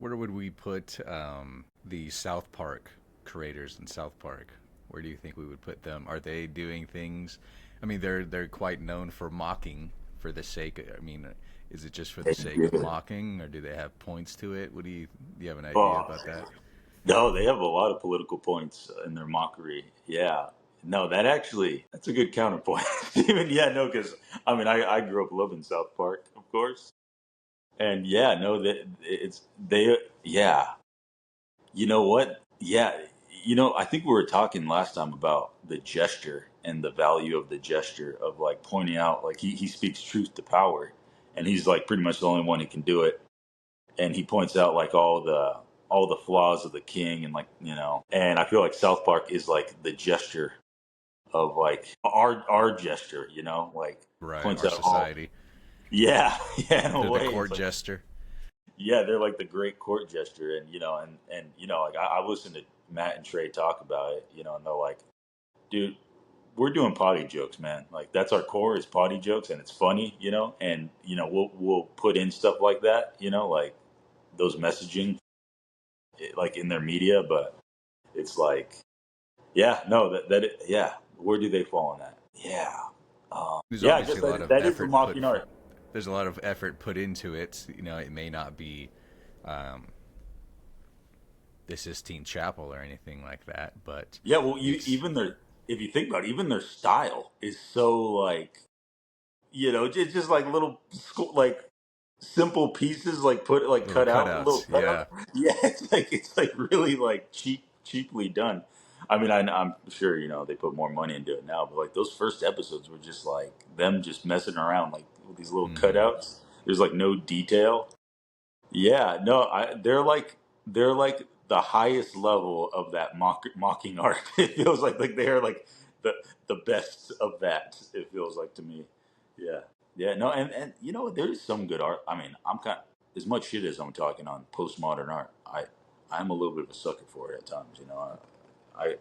Where would we put the South Park creators in South Park? Where do you think we would put them? Are they doing things? I mean, they're quite known for mocking for the sake. I mean, is it just for the sake of Yeah. mocking, or do they have points to it? Do you have an idea Oh, about that? no, they have a lot of political points in their mockery. Yeah. No, that's a good counterpoint. Even, yeah, no, because I mean, I grew up loving South Park, of course. And yeah, no, that yeah. You know what? Yeah. I think we were talking last time about the gesture and the value of the gesture of like pointing out, like he speaks truth to power. And he's like pretty much the only one who can do it, and he points out like all the flaws of the king, and and I feel like South Park is like the gesture of like our gesture, like Right, points our out all. society. Yeah, yeah, in a They're the way it's court like, jester. yeah, they're like the great court gesture. And like I listen to Matt and Trey talk about it, and they're like, dude, we're doing potty jokes, man. Like that's our core is potty jokes, and it's funny, and we'll put in stuff like that, like those messaging, like in their media. But it's like, yeah, no, yeah, where do they fall in that? Yeah, There's yeah, I guess obviously a lot that, of that is the effort mocking art. there's a lot of effort put into it. It may not be um, the Sistine Chapel or anything like that, but Yeah, well, it's even their, if you think about it, even their style is so like, just like little like simple pieces, like put like little cut out little cutouts. cutouts. Yeah. Yeah, it's like really like cheaply done. I mean, I'm sure they put more money into it now, but like those first episodes were just like them just messing around like with these little Hmm. cutouts. There's like no detail. Yeah, no, they're like the highest level of that mocking art. It feels like they're like the the best of that. It feels like to me. Yeah, yeah, no, and there's some good art. I mean, I'm kind as much shit as I'm talking on postmodern art. I'm a little bit of a sucker for it at times. I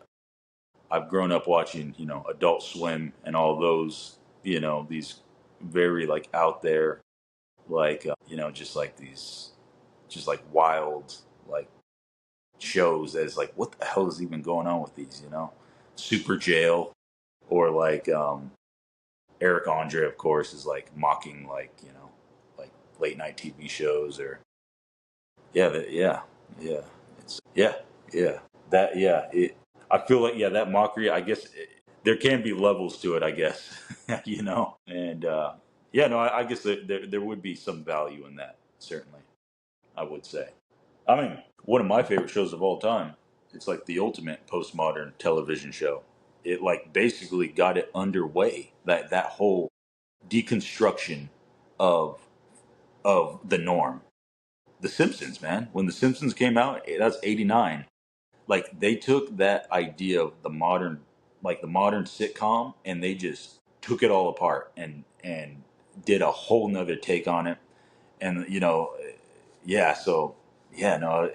I've grown up watching Adult Swim and all those these very like out there, like just like these just like wild like shows that is like, what the hell is even going on with these, Super Jail, or like Eric Andre, of course, is like mocking like like late night TV shows. Or yeah, yeah, it's yeah, yeah, that yeah it I feel like, yeah, that mockery, I guess there can be levels to it, I guess. And yeah, no, I guess there would be some value in that, certainly, I would say. I mean, one of my favorite shows of all time. It's like the ultimate postmodern television show. It like basically got it underway. That whole deconstruction of the norm. The Simpsons, man. When The Simpsons came out, that's '89. Like they took that idea of the modern sitcom, and they just took it all apart and did a whole nother take on it. And yeah, so yeah, no,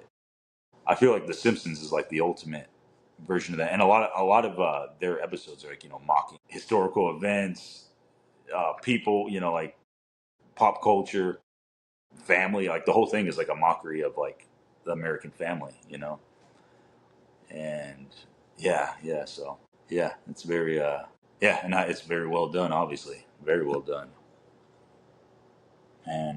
I feel like The Simpsons is like the ultimate version of that, and a lot of their episodes are like mocking historical events, people, like pop culture, family. Like the whole thing is like a mockery of like the American family, and yeah, yeah. So yeah, it's very yeah, and it's very well done. Obviously, very well done, and